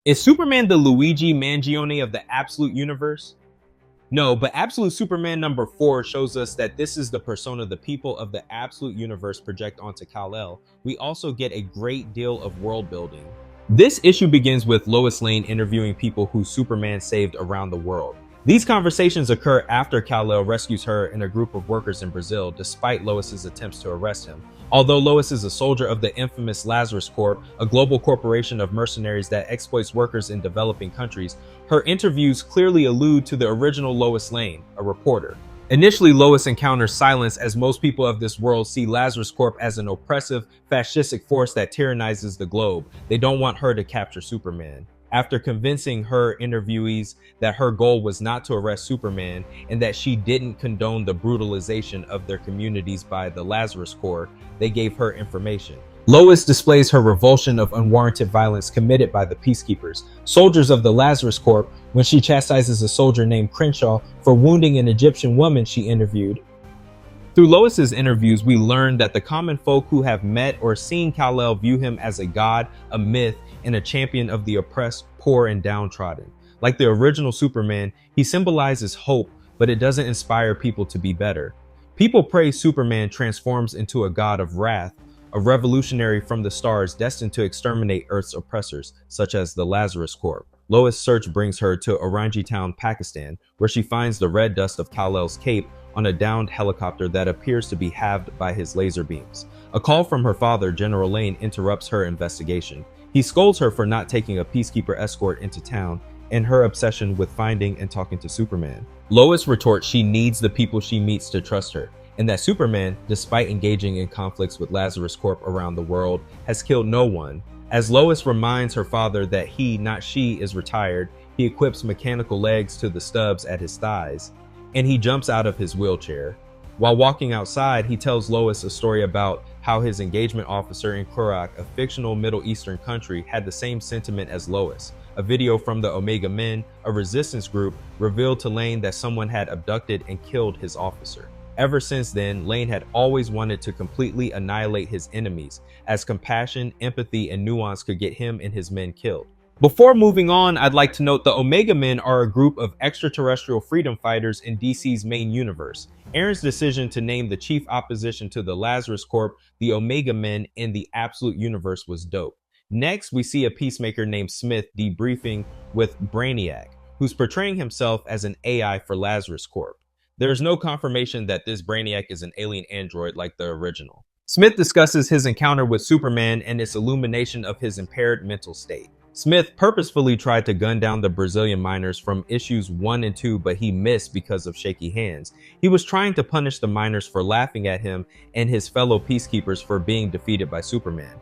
Is Superman the Luigi Mangione of the Absolute Universe? No, but Absolute Superman number 4 shows us that this is the persona the people of the Absolute Universe project onto Kal-El. We also get a great deal of world building. This issue begins with Lois Lane interviewing people who Superman saved around the world. These conversations occur after Kal-El rescues her and a group of workers in Brazil, despite Lois's attempts to arrest him. Although Lois is a soldier of the infamous Lazarus Corp, a global corporation of mercenaries that exploits workers in developing countries, her interviews clearly allude to the original Lois Lane, a reporter. Initially, Lois encounters silence as most people of this world see Lazarus Corp as an oppressive, fascistic force that tyrannizes the globe. They don't want her to capture Superman. After convincing her interviewees that her goal was not to arrest Superman and that she didn't condone the brutalization of their communities by the Lazarus Corps, they gave her information. Lois displays her revulsion of unwarranted violence committed by the Peacekeepers, soldiers of the Lazarus Corps, when she chastises a soldier named Crenshaw for wounding an Egyptian woman she interviewed. Through Lois's interviews, we learn that the common folk who have met or seen Kal-El view him as a god, a myth, and a champion of the oppressed, poor, and downtrodden. Like the original Superman, he symbolizes hope, but it doesn't inspire people to be better. People praise Superman transforms into a god of wrath, a revolutionary from the stars destined to exterminate Earth's oppressors, such as the Lazarus Corp. Lois' search brings her to Orangi Town, Pakistan, where she finds the red dust of Kal-El's cape on a downed helicopter that appears to be halved by his laser beams. A call from her father, General Lane, interrupts her investigation. He scolds her for not taking a peacekeeper escort into town and her obsession with finding and talking to Superman. Lois retorts she needs the people she meets to trust her, and that Superman, despite engaging in conflicts with Lazarus Corp around the world, has killed no one. As Lois reminds her father that he, not she, is retired, he equips mechanical legs to the stubs at his thighs, and he jumps out of his wheelchair. While walking outside, he tells Lois a story about how his engagement officer in Qurak, a fictional Middle Eastern country, had the same sentiment as Lois. A video from the Omega Men, a resistance group, revealed to Lane that someone had abducted and killed his officer. Ever since then, Lane had always wanted to completely annihilate his enemies, as compassion, empathy, and nuance could get him and his men killed. Before moving on, I'd like to note the Omega Men are a group of extraterrestrial freedom fighters in DC's main universe. Aaron's decision to name the chief opposition to the Lazarus Corp the Omega Men in the Absolute Universe was dope. Next, we see a peacemaker named Smith debriefing with Brainiac, who's portraying himself as an AI for Lazarus Corp. There is no confirmation that this Brainiac is an alien android like the original. Smith discusses his encounter with Superman and its illumination of his impaired mental state. Smith purposefully tried to gun down the Brazilian miners from issues 1 and 2, but he missed because of shaky hands. He was trying to punish the miners for laughing at him and his fellow peacekeepers for being defeated by Superman.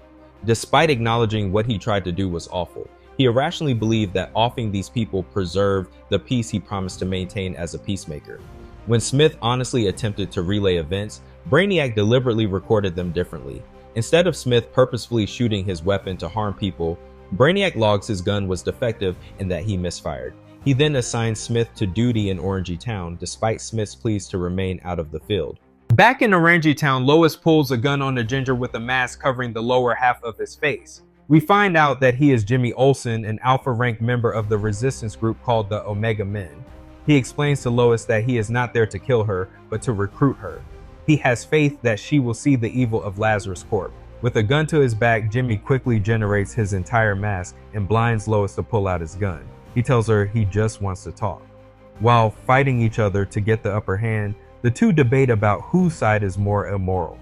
Despite acknowledging what he tried to do was awful, he irrationally believed that offing these people preserved the peace he promised to maintain as a peacemaker. When Smith honestly attempted to relay events, Brainiac deliberately recorded them differently. Instead of Smith purposefully shooting his weapon to harm people, Brainiac logs his gun was defective and that he misfired. He then assigns Smith to duty in Orangi Town, despite Smith's pleas to remain out of the field. Back in Orangi Town, Lois pulls a gun on a ginger with a mask covering the lower half of his face. We find out that he is Jimmy Olsen, an alpha-ranked member of the resistance group called the Omega Men. He explains to Lois that he is not there to kill her, but to recruit her. He has faith that she will see the evil of Lazarus Corp. With a gun to his back, Jimmy quickly generates his entire mask and blinds Lois to pull out his gun. He tells her he just wants to talk. While fighting each other to get the upper hand, the two debate about whose side is more immoral.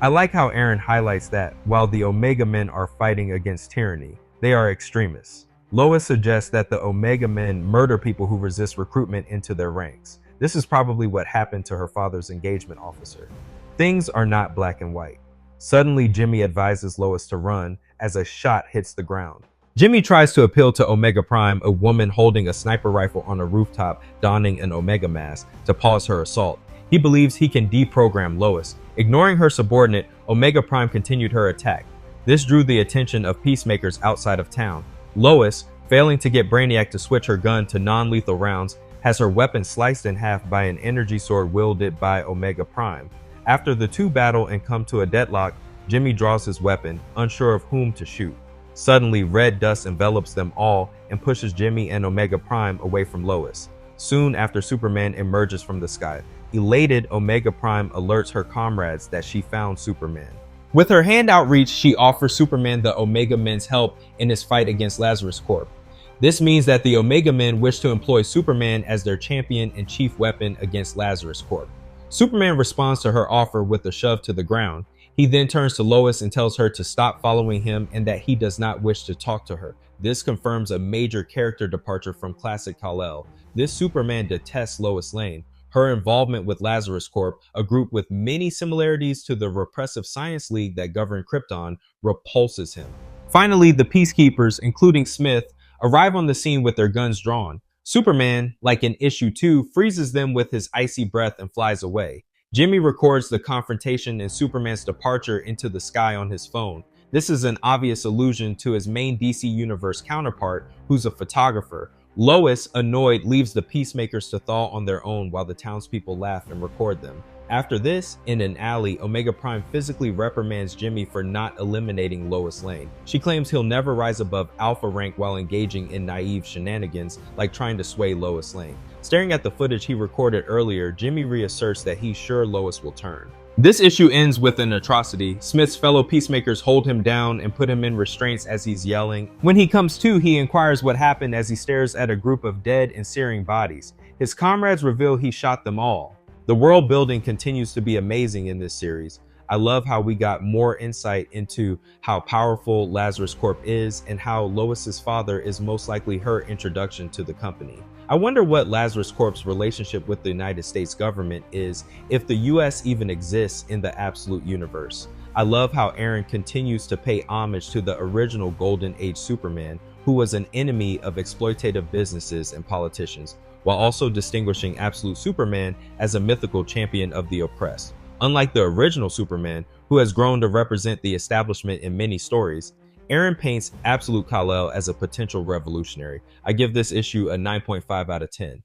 I like how Aaron highlights that while the Omega Men are fighting against tyranny, they are extremists. Lois suggests that the Omega Men murder people who resist recruitment into their ranks. This is probably what happened to her father's engagement officer. Things are not black and white. Suddenly, Jimmy advises Lois to run as a shot hits the ground. Jimmy tries to appeal to Omega Prime, a woman holding a sniper rifle on a rooftop donning an Omega mask, to pause her assault. He believes he can deprogram Lois. Ignoring her subordinate, Omega Prime continued her attack. This drew the attention of peacemakers outside of town. Lois, failing to get Brainiac to switch her gun to non-lethal rounds, has her weapon sliced in half by an energy sword wielded by Omega Prime. After the two battle and come to a deadlock, Jimmy draws his weapon, unsure of whom to shoot. Suddenly, red dust envelops them all and pushes Jimmy and Omega Prime away from Lois. Soon after, Superman emerges from the sky. Elated, Omega Prime alerts her comrades that she found Superman. With her hand outreached, she offers Superman the Omega Men's help in his fight against Lazarus Corp. This means that the Omega Men wish to employ Superman as their champion and chief weapon against Lazarus Corp. Superman responds to her offer with a shove to the ground. He then turns to Lois and tells her to stop following him and that he does not wish to talk to her. This confirms a major character departure from classic Kal-El. This Superman detests Lois Lane. Her involvement with Lazarus Corp, a group with many similarities to the repressive Science League that governed Krypton, repulses him. Finally, the Peacekeepers, including Smith, arrive on the scene with their guns drawn. Superman, like in issue 2, freezes them with his icy breath and flies away. Jimmy records the confrontation and Superman's departure into the sky on his phone. This is an obvious allusion to his main DC Universe counterpart, who's a photographer. Lois, annoyed, leaves the Peacemakers to thaw on their own while the townspeople laugh and record them. After this, in an alley, Omega Prime physically reprimands Jimmy for not eliminating Lois Lane. She claims he'll never rise above Alpha rank while engaging in naive shenanigans like trying to sway Lois Lane. Staring at the footage he recorded earlier, Jimmy reasserts that he's sure Lois will turn. This issue ends with an atrocity. Smith's fellow Peacemakers hold him down and put him in restraints as he's yelling. When he comes to, he inquires what happened as he stares at a group of dead and searing bodies. His comrades reveal he shot them all. The world building continues to be amazing in this series. I love how we got more insight into how powerful Lazarus Corp is and how Lois's father is most likely her introduction to the company. I wonder what Lazarus Corp's relationship with the United States government is, if the US even exists in the Absolute Universe. I love how Aaron continues to pay homage to the original Golden Age Superman, who was an enemy of exploitative businesses and politicians, while also distinguishing Absolute Superman as a mythical champion of the oppressed. Unlike the original Superman, who has grown to represent the establishment in many stories, Aaron paints Absolute Kal-El as a potential revolutionary. I give this issue a 9.5 out of 10.